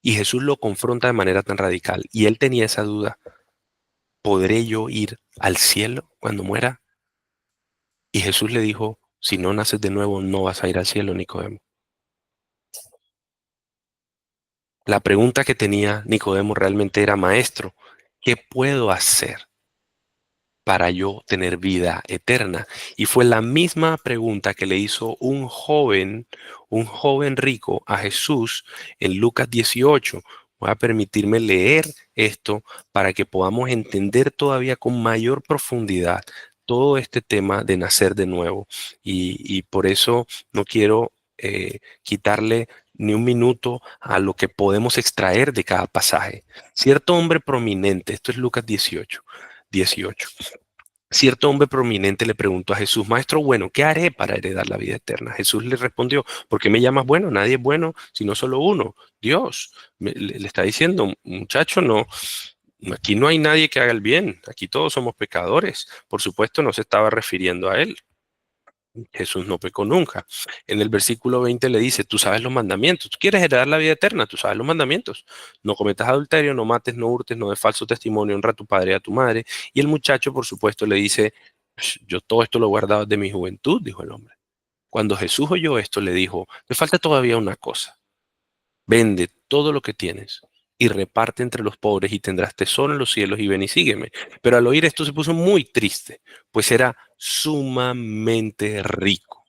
y Jesús lo confronta de manera tan radical y él tenía esa duda, ¿podré yo ir al cielo cuando muera? Y Jesús le dijo, si no naces de nuevo no vas a ir al cielo, Nicodemo. La pregunta que tenía Nicodemo realmente era, maestro, ¿qué puedo hacer para yo tener vida eterna? Y fue la misma pregunta que le hizo un joven rico a Jesús en Lucas 18. Voy a permitirme leer esto para que podamos entender todavía con mayor profundidad todo este tema de nacer de nuevo. Y por eso no quiero quitarle ni un minuto a lo que podemos extraer de cada pasaje. Cierto hombre prominente, esto es Lucas 18. Cierto hombre prominente le preguntó a Jesús, Maestro bueno, ¿qué haré para heredar la vida eterna? Jesús le respondió, ¿por qué me llamas bueno? Nadie es bueno, sino solo uno, Dios. Le está diciendo, muchacho, no, aquí no hay nadie que haga el bien, aquí todos somos pecadores. Por supuesto, no se estaba refiriendo a él. Jesús no pecó nunca. En el versículo 20 le dice, tú sabes los mandamientos, tú quieres heredar la vida eterna, tú sabes los mandamientos. No cometas adulterio, no mates, no hurtes, no des falso testimonio, honra a tu padre y a tu madre. Y el muchacho, por supuesto, le dice, yo todo esto lo he guardado de mi juventud, dijo el hombre. Cuando Jesús oyó esto, le dijo, me falta todavía una cosa. Vende todo lo que tienes y reparte entre los pobres y tendrás tesoro en los cielos y ven y sígueme. Pero al oír esto se puso muy triste, pues era sumamente rico.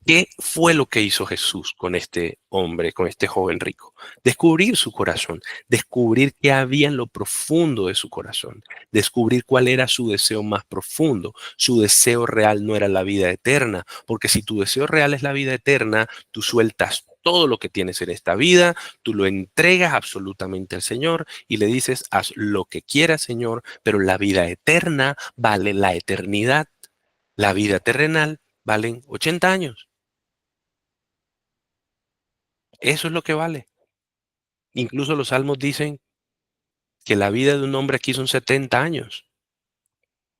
¿Qué fue lo que hizo Jesús con este hombre, con este joven rico? Descubrir su corazón, descubrir qué había en lo profundo de su corazón, descubrir cuál era su deseo más profundo. Su deseo real no era la vida eterna, porque si tu deseo real es la vida eterna, tú sueltas todo lo que tienes en esta vida, tú lo entregas absolutamente al Señor y le dices, haz lo que quieras, Señor, pero la vida eterna vale la eternidad. La vida terrenal valen 80 años. Eso es lo que vale. Incluso los salmos dicen que la vida de un hombre aquí son 70 años.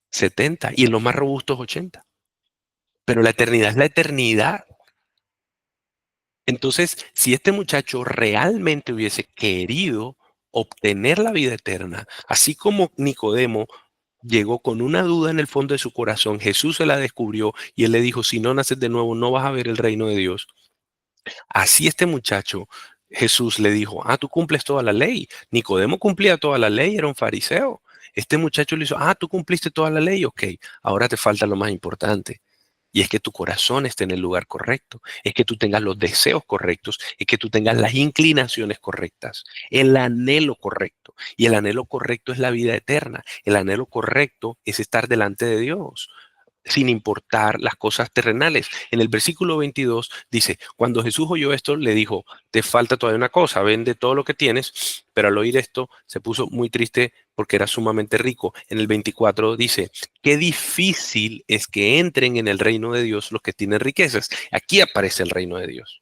70 y en los más robustos 80. Pero la eternidad es la eternidad. Entonces, si este muchacho realmente hubiese querido obtener la vida eterna, así como Nicodemo llegó con una duda en el fondo de su corazón, Jesús se la descubrió y él le dijo, si no naces de nuevo, no vas a ver el reino de Dios. Así este muchacho, Jesús le dijo, tú cumples toda la ley. Nicodemo cumplía toda la ley, era un fariseo. Este muchacho le hizo, tú cumpliste toda la ley, ok, ahora te falta lo más importante. Y es que tu corazón esté en el lugar correcto, es que tú tengas los deseos correctos, es que tú tengas las inclinaciones correctas, el anhelo correcto. Y el anhelo correcto es la vida eterna. El anhelo correcto es estar delante de Dios sin importar las cosas terrenales. En el versículo 22 dice, cuando Jesús oyó esto, le dijo, te falta todavía una cosa, vende todo lo que tienes, pero al oír esto se puso muy triste porque era sumamente rico. En el 24 dice, qué difícil es que entren en el reino de Dios los que tienen riquezas. Aquí aparece el reino de Dios.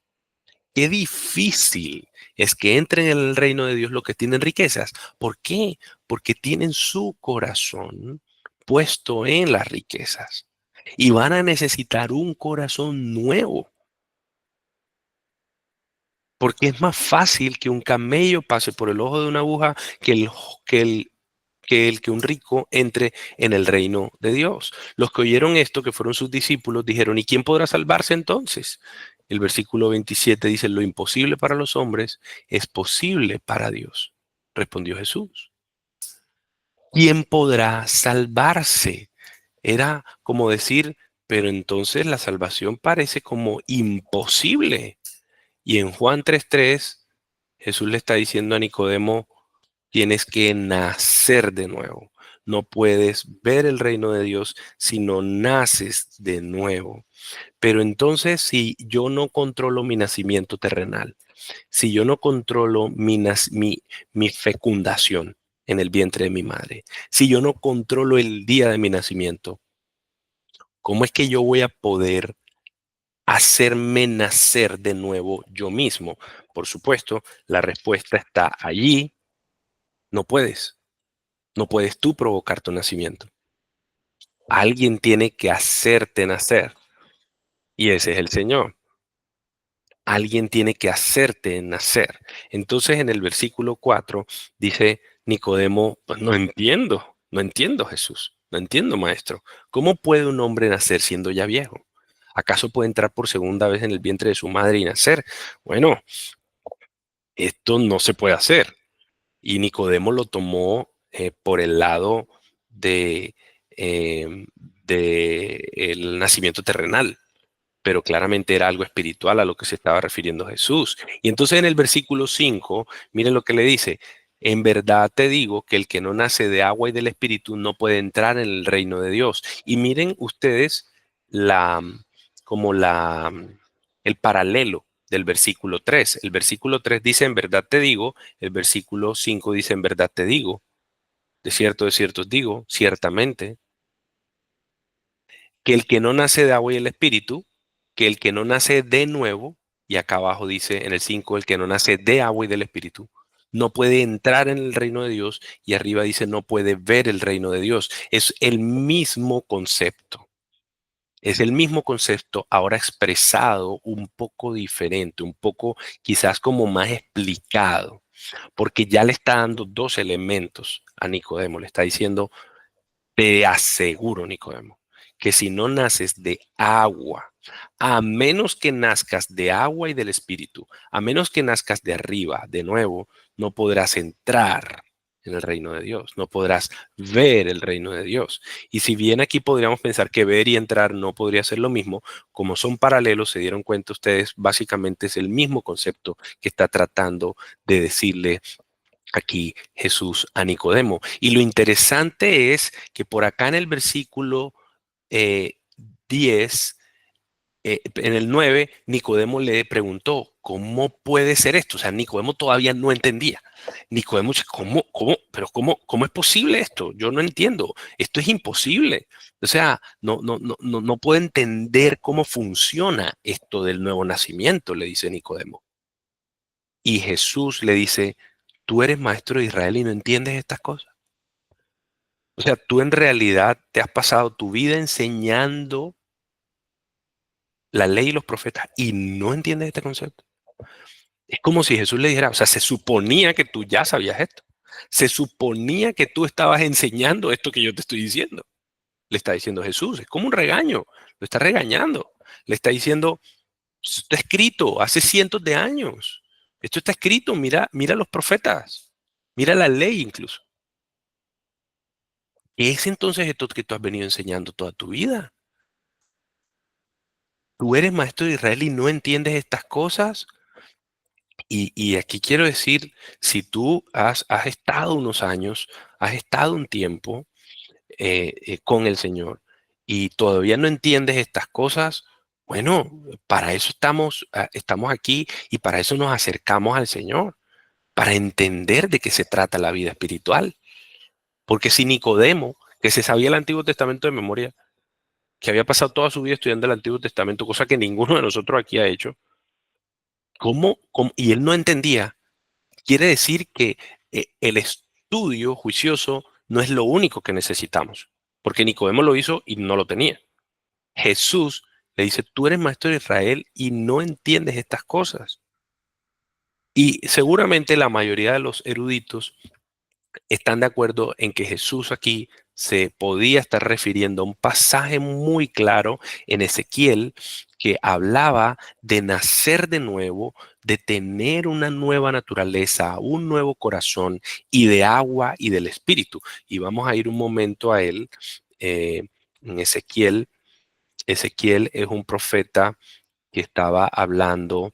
Qué difícil es que entren en el reino de Dios los que tienen riquezas. ¿Por qué? Porque tienen su corazón puesto en las riquezas y van a necesitar un corazón nuevo, porque es más fácil que un camello pase por el ojo de una aguja que que el, que un rico entre en el reino de Dios. Los que oyeron esto, que fueron sus discípulos, dijeron, ¿y quién podrá salvarse entonces? El versículo 27 dice, lo imposible para los hombres es posible para Dios. Respondió Jesús. ¿Quién podrá salvarse? Era como decir, pero entonces la salvación parece como imposible. Y en Juan 3:3, Jesús le está diciendo a Nicodemo, tienes que nacer de nuevo. No puedes ver el reino de Dios si no naces de nuevo. Pero entonces, si yo no controlo mi nacimiento terrenal, si yo no controlo mi fecundación en el vientre de mi madre, si yo no controlo el día de mi nacimiento, ¿cómo es que yo voy a poder hacerme nacer de nuevo yo mismo? Por supuesto, la respuesta está allí. No puedes. No puedes tú provocar tu nacimiento. Alguien tiene que hacerte nacer y ese es el Señor. Alguien tiene que hacerte nacer. Entonces en el versículo 4 dice Nicodemo, pues no entiendo Jesús, no entiendo maestro. ¿Cómo puede un hombre nacer siendo ya viejo? ¿Acaso puede entrar por segunda vez en el vientre de su madre y nacer? Bueno, esto no se puede hacer. Y Nicodemo lo tomó por el lado de, de el nacimiento terrenal, pero claramente era algo espiritual a lo que se estaba refiriendo Jesús. Y entonces en el versículo 5, miren lo que le dice, en verdad te digo que el que no nace de agua y del espíritu no puede entrar en el reino de Dios. Y miren ustedes la, como la, el paralelo del versículo 3. El versículo 3 dice, en verdad te digo, el versículo 5 dice, en verdad te digo, de cierto os digo, ciertamente que el que no nace de agua y el espíritu, que el que no nace de nuevo, y acá abajo dice en el 5 el que no nace de agua y del espíritu, no puede entrar en el reino de Dios, y arriba dice no puede ver el reino de Dios. Es el mismo concepto. Es el mismo concepto ahora expresado un poco diferente, un poco quizás como más explicado, porque ya le está dando dos elementos a Nicodemo. Le está diciendo, te aseguro, Nicodemo, que si no naces de agua, a menos que nazcas de agua y del Espíritu, a menos que nazcas de arriba, de nuevo, no podrás entrar en el reino de Dios, no podrás ver el reino de Dios. Y si bien aquí podríamos pensar que ver y entrar no podría ser lo mismo, como son paralelos, se dieron cuenta ustedes, básicamente es el mismo concepto que está tratando de decirle aquí Jesús a Nicodemo. Y lo interesante es que por acá en el versículo eh, 10, en el 9, Nicodemo le preguntó, ¿cómo puede ser esto? O sea, Nicodemo todavía no entendía. Nicodemo dice, ¿cómo es posible esto? Yo no entiendo. Esto es imposible. O sea, no puedo entender cómo funciona esto del nuevo nacimiento, le dice Nicodemo. Y Jesús le dice, tú eres maestro de Israel y no entiendes estas cosas. O sea, tú en realidad te has pasado tu vida enseñando la ley y los profetas y no entiendes este concepto. Es como si Jesús le dijera, o sea, se suponía que tú ya sabías esto. Se suponía que tú estabas enseñando esto que yo te estoy diciendo. Le está diciendo Jesús, es como un regaño, lo está regañando. Le está diciendo, esto está escrito hace cientos de años. Esto está escrito, mira, mira los profetas, mira la ley incluso. ¿Qué es entonces esto que tú has venido enseñando toda tu vida? ¿Tú eres maestro de Israel y no entiendes estas cosas? Y aquí quiero decir, si tú has estado unos años, has estado un tiempo con el Señor y todavía no entiendes estas cosas, bueno, para eso estamos aquí y para eso nos acercamos al Señor, para entender de qué se trata la vida espiritual. Porque si Nicodemo, que se sabía el Antiguo Testamento de memoria, que había pasado toda su vida estudiando el Antiguo Testamento, cosa que ninguno de nosotros aquí ha hecho, y él no entendía, quiere decir que el estudio juicioso no es lo único que necesitamos, porque Nicodemo lo hizo y no lo tenía. Jesús le dice, tú eres maestro de Israel y no entiendes estas cosas. Y seguramente la mayoría de los eruditos están de acuerdo en que Jesús aquí se podía estar refiriendo a un pasaje muy claro en Ezequiel que hablaba de nacer de nuevo, de tener una nueva naturaleza, un nuevo corazón y de agua y del espíritu. Y vamos a ir un momento a él. En Ezequiel, Ezequiel es un profeta que estaba hablando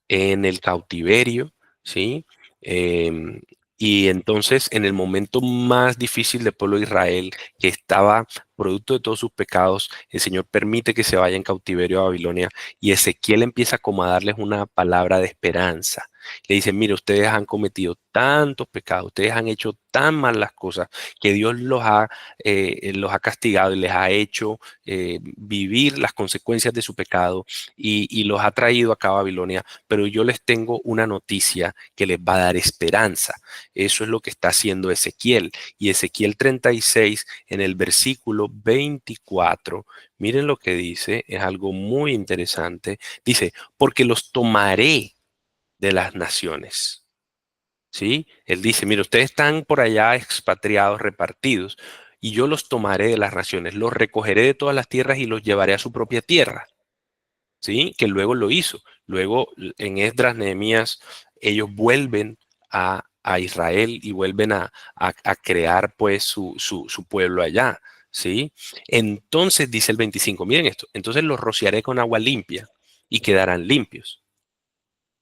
en el cautiverio, ¿sí? Em, y entonces, en el momento más difícil del pueblo de Israel, que estaba producto de todos sus pecados, el Señor permite que se vaya en cautiverio a Babilonia y Ezequiel empieza como a darles una palabra de esperanza. Le dice, mire, ustedes han cometido tantos pecados, ustedes han hecho tan mal las cosas que Dios los ha castigado y les ha hecho vivir las consecuencias de su pecado y los ha traído acá a Babilonia, pero yo les tengo una noticia que les va a dar esperanza. Eso es lo que está haciendo Ezequiel. Y Ezequiel 36, en el versículo 24, miren lo que dice, es algo muy interesante. Dice, porque los tomaré de las naciones. ¿Sí? Él dice, mire, ustedes están por allá expatriados, repartidos, y yo los tomaré de las naciones, los recogeré de todas las tierras y los llevaré a su propia tierra. ¿Sí? Que luego lo hizo. Luego en Esdras, Nehemías, ellos vuelven a Israel y vuelven a crear pues su pueblo allá, ¿sí? Entonces dice el 25, miren esto, entonces los rociaré con agua limpia y quedarán limpios.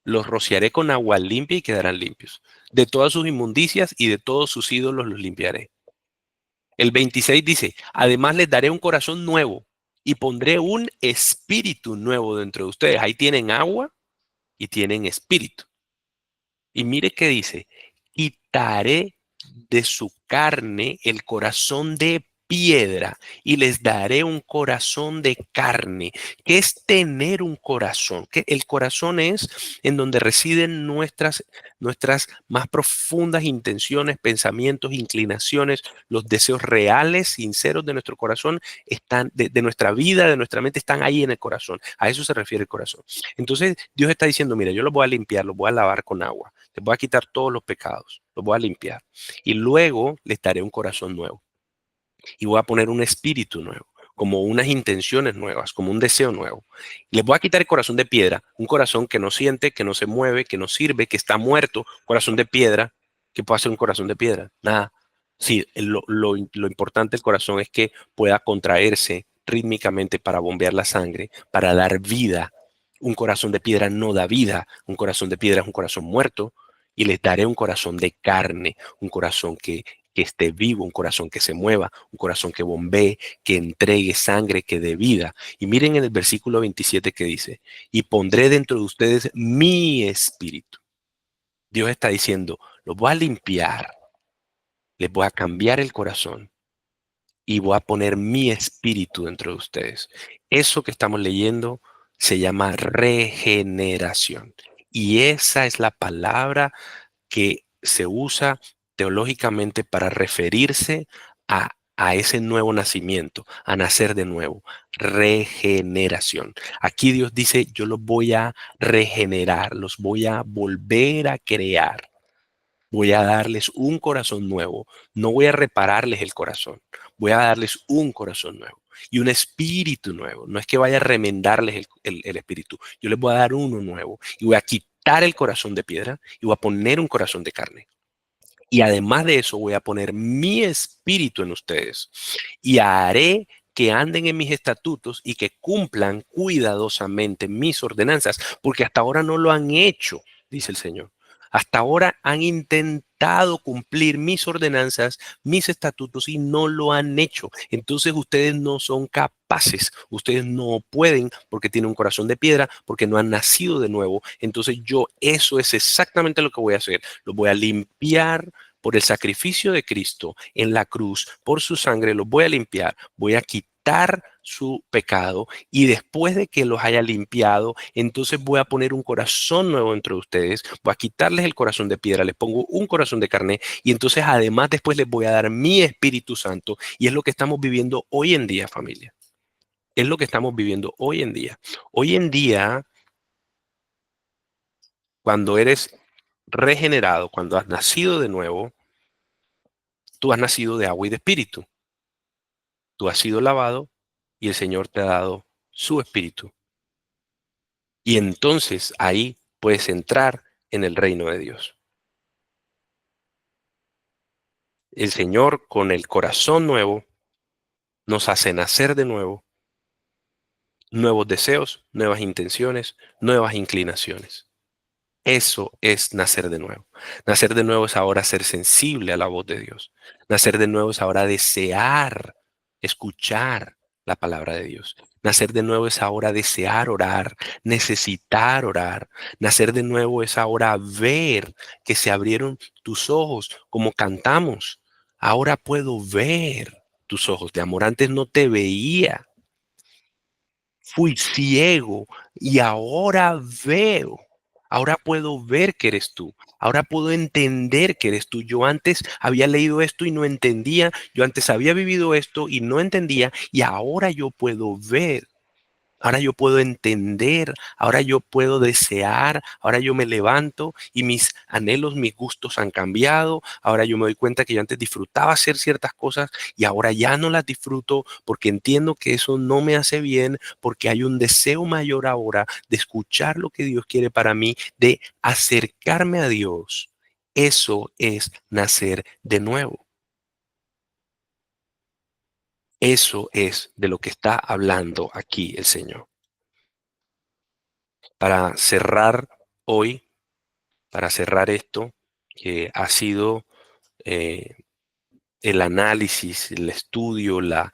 Los rociaré con agua limpia y quedarán limpios. De todas sus inmundicias y de todos sus ídolos los limpiaré. El 26 dice, además les daré un corazón nuevo y pondré un espíritu nuevo dentro de ustedes. Ahí tienen agua y tienen espíritu. Y mire qué dice, quitaré de su carne el corazón de piedra y les daré un corazón de carne. ¿Qué es tener un corazón? Que el corazón es en donde residen nuestras más profundas intenciones, pensamientos, inclinaciones, los deseos reales, sinceros de nuestro corazón, están de nuestra vida, de nuestra mente, están ahí en el corazón. A eso se refiere el corazón. Entonces Dios está diciendo, mira, yo los voy a limpiar, los voy a lavar con agua, les voy a quitar todos los pecados, los voy a limpiar y luego les daré un corazón nuevo y voy a poner un espíritu nuevo, como unas intenciones nuevas, como un deseo nuevo. Les voy a quitar el corazón de piedra, un corazón que no siente, que no se mueve, que no sirve, que está muerto, corazón de piedra. ¿Qué puede hacer un corazón de piedra? Nada. Sí, lo importante del corazón es que pueda contraerse rítmicamente para bombear la sangre, para dar vida. Un corazón de piedra no da vida, un corazón de piedra es un corazón muerto y les daré un corazón de carne, un corazón que esté vivo, un corazón que se mueva, un corazón que bombee, que entregue sangre, que dé vida. Y miren en el versículo 27 que dice, y pondré dentro de ustedes mi espíritu. Dios está diciendo, los voy a limpiar, les voy a cambiar el corazón y voy a poner mi espíritu dentro de ustedes. Eso que estamos leyendo se llama regeneración. Y esa es la palabra que se usa teológicamente para referirse a ese nuevo nacimiento, a nacer de nuevo, regeneración. Aquí Dios dice, yo los voy a regenerar, los voy a volver a crear, Voy a darles un corazón nuevo. No voy a repararles el corazón. Voy a darles un corazón nuevo y un espíritu nuevo. No es que vaya a remendarles el espíritu. Yo les voy a dar uno nuevo y voy a quitar el corazón de piedra y voy a poner un corazón de carne. Y además de eso, voy a poner mi espíritu en ustedes y haré que anden en mis estatutos y que cumplan cuidadosamente mis ordenanzas, porque hasta ahora no lo han hecho, dice el Señor. Hasta ahora han intentado cumplir mis ordenanzas, mis estatutos y no lo han hecho. Entonces ustedes no son capaces, ustedes no pueden porque tienen un corazón de piedra, porque no han nacido de nuevo. Entonces yo eso es exactamente lo que voy a hacer. Los voy a limpiar por el sacrificio de Cristo en la cruz, por su sangre, los voy a limpiar, voy a quitar su pecado y después de que los haya limpiado, entonces voy a poner un corazón nuevo entre ustedes, voy a quitarles el corazón de piedra, les pongo un corazón de carne y entonces además después les voy a dar mi Espíritu Santo y es lo que estamos viviendo hoy en día, familia. Es lo que estamos viviendo hoy en día. Hoy en día, cuando eres regenerado, cuando has nacido de nuevo, tú has nacido de agua y de espíritu. Tú has sido lavado y el Señor te ha dado su espíritu. Y entonces ahí puedes entrar en el reino de Dios. El Señor con el corazón nuevo nos hace nacer de nuevo, nuevos deseos, nuevas intenciones, nuevas inclinaciones. Eso es nacer de nuevo. Nacer de nuevo es ahora ser sensible a la voz de Dios. Nacer de nuevo es ahora desear, escuchar la palabra de Dios. Nacer de nuevo es ahora desear orar, necesitar orar. Nacer de nuevo es ahora ver que se abrieron tus ojos como cantamos. Ahora puedo ver tus ojos de amor. Antes no te veía. Fui ciego y ahora veo. Ahora puedo ver que eres tú. Ahora puedo entender que eres tú. Yo antes había leído esto y no entendía. Yo antes había vivido esto y no entendía. Y ahora yo puedo ver. Ahora yo puedo entender, ahora yo puedo desear, ahora yo me levanto y mis anhelos, mis gustos han cambiado. Ahora yo me doy cuenta que yo antes disfrutaba hacer ciertas cosas y ahora ya no las disfruto porque entiendo que eso no me hace bien, porque hay un deseo mayor ahora de escuchar lo que Dios quiere para mí, de acercarme a Dios. Eso es nacer de nuevo. Eso es de lo que está hablando aquí el Señor. Para cerrar hoy, para cerrar esto, que ha sido eh, el análisis, el estudio, la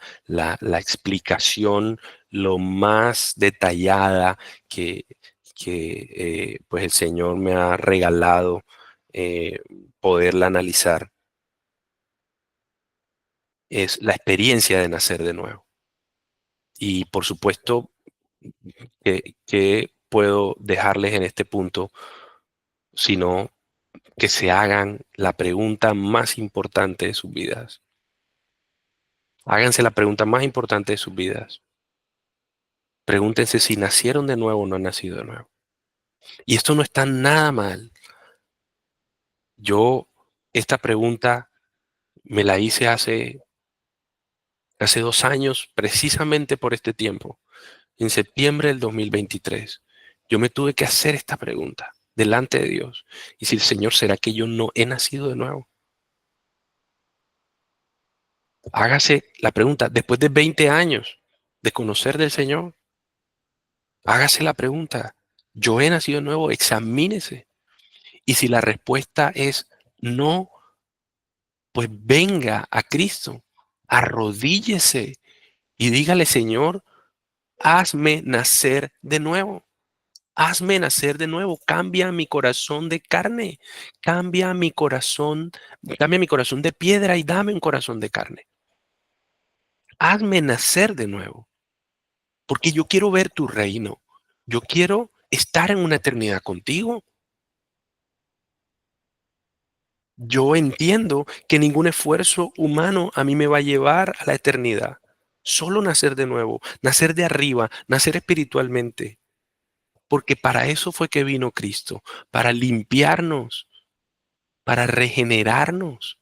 explicación lo más detallada que, que pues el Señor me ha regalado eh, poderla analizar, es la experiencia de nacer de nuevo. Y por supuesto, que puedo dejarles en este punto, sino que se hagan la pregunta más importante de sus vidas. Háganse la pregunta más importante de sus vidas. Pregúntense si nacieron de nuevo o no han nacido de nuevo. Y esto no está nada mal. Yo esta pregunta me la hice hace 2 años, precisamente por este tiempo, en septiembre del 2023. Yo me tuve que hacer esta pregunta delante de Dios y decir, Señor, ¿será que yo no he nacido de nuevo? Hágase la pregunta, después de 20 años de conocer del Señor, hágase la pregunta, ¿yo he nacido de nuevo? Examínese. Y si la respuesta es no, pues venga a Cristo, arrodíllese y dígale, Señor, hazme nacer de nuevo. Hazme nacer de nuevo, cambia mi corazón de carne, cambia mi corazón de piedra y dame un corazón de carne. Hazme nacer de nuevo. Porque yo quiero ver tu reino. Yo quiero estar en una eternidad contigo. Yo entiendo que ningún esfuerzo humano a mí me va a llevar a la eternidad. Solo nacer de nuevo, nacer de arriba, nacer espiritualmente. Porque para eso fue que vino Cristo, para limpiarnos, para regenerarnos.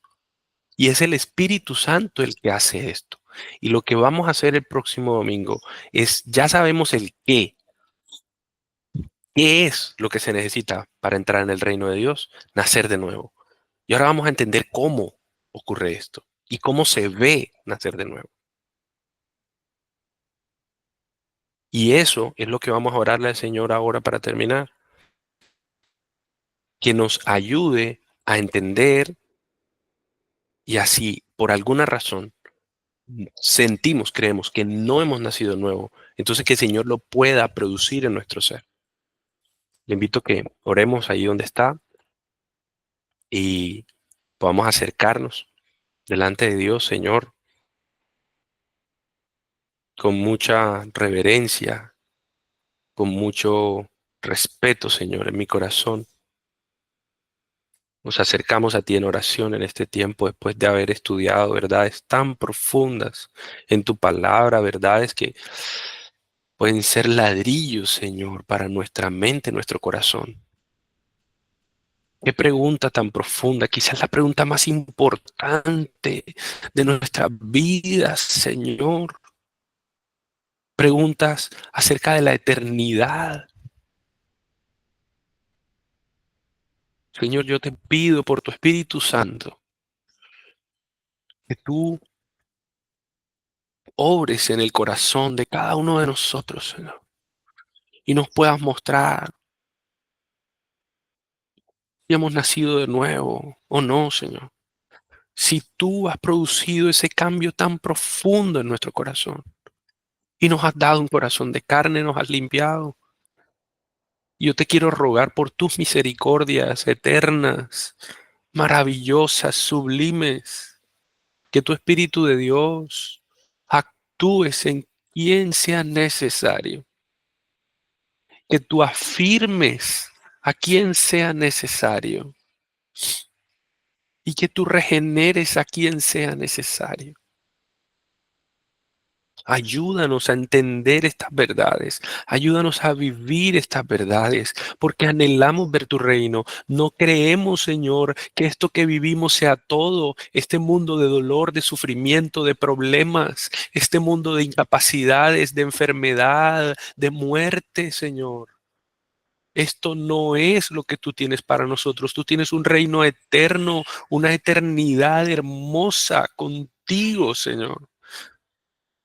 Y es el Espíritu Santo el que hace esto. Y lo que vamos a hacer el próximo domingo es, ya sabemos el qué. ¿Qué es lo que se necesita para entrar en el reino de Dios? Nacer de nuevo. Y ahora vamos a entender cómo ocurre esto y cómo se ve nacer de nuevo. Y eso es lo que vamos a orarle al Señor ahora para terminar. Que nos ayude a entender y así, por alguna razón, sentimos, creemos que no hemos nacido de nuevo. Entonces que el Señor lo pueda producir en nuestro ser. Le invito a que oremos ahí donde está y podamos acercarnos delante de Dios, Señor, con mucha reverencia, con mucho respeto, Señor, en mi corazón. Nos acercamos a ti en oración en este tiempo después de haber estudiado verdades tan profundas en tu palabra, verdades que pueden ser ladrillos, Señor, para nuestra mente, nuestro corazón. Qué pregunta tan profunda, quizás la pregunta más importante de nuestras vidas, Señor. Preguntas acerca de la eternidad. Señor, yo te pido por tu Espíritu Santo que tú obres en el corazón de cada uno de nosotros, Señor, y nos puedas mostrar si hemos nacido de nuevo o no, Señor. Si tú has producido ese cambio tan profundo en nuestro corazón y nos has dado un corazón de carne, nos has limpiado. Yo te quiero rogar por tus misericordias eternas, maravillosas, sublimes, que tu Espíritu de Dios actúes en quien sea necesario, que tú afirmes a quien sea necesario y que tú regeneres a quien sea necesario. Ayúdanos a entender estas verdades, ayúdanos a vivir estas verdades, porque anhelamos ver tu reino. No creemos, Señor, que esto que vivimos sea todo, este mundo de dolor, de sufrimiento, de problemas, este mundo de incapacidades, de enfermedad, de muerte, Señor. Esto no es lo que tú tienes para nosotros. Tú tienes un reino eterno, una eternidad hermosa contigo, Señor.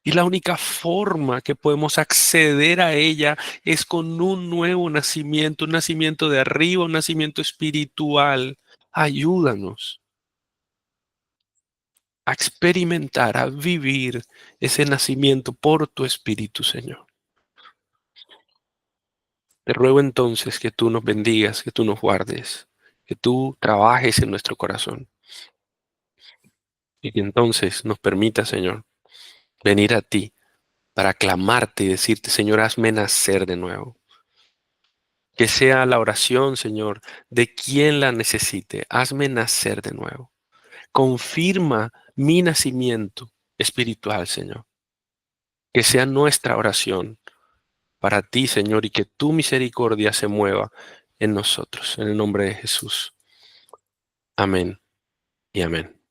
Y la única forma que podemos acceder a ella es con un nuevo nacimiento, un nacimiento de arriba, un nacimiento espiritual. Ayúdanos a experimentar, a vivir ese nacimiento por tu Espíritu, Señor. Te ruego entonces que tú nos bendigas, que tú nos guardes, que tú trabajes en nuestro corazón y que entonces nos permita, Señor, venir a ti para clamarte y decirte, Señor, hazme nacer de nuevo. Que sea la oración, Señor, de quien la necesite. Hazme nacer de nuevo. Confirma mi nacimiento espiritual, Señor. Que sea nuestra oración para ti, Señor, y que tu misericordia se mueva en nosotros. En el nombre de Jesús. Amén y amén.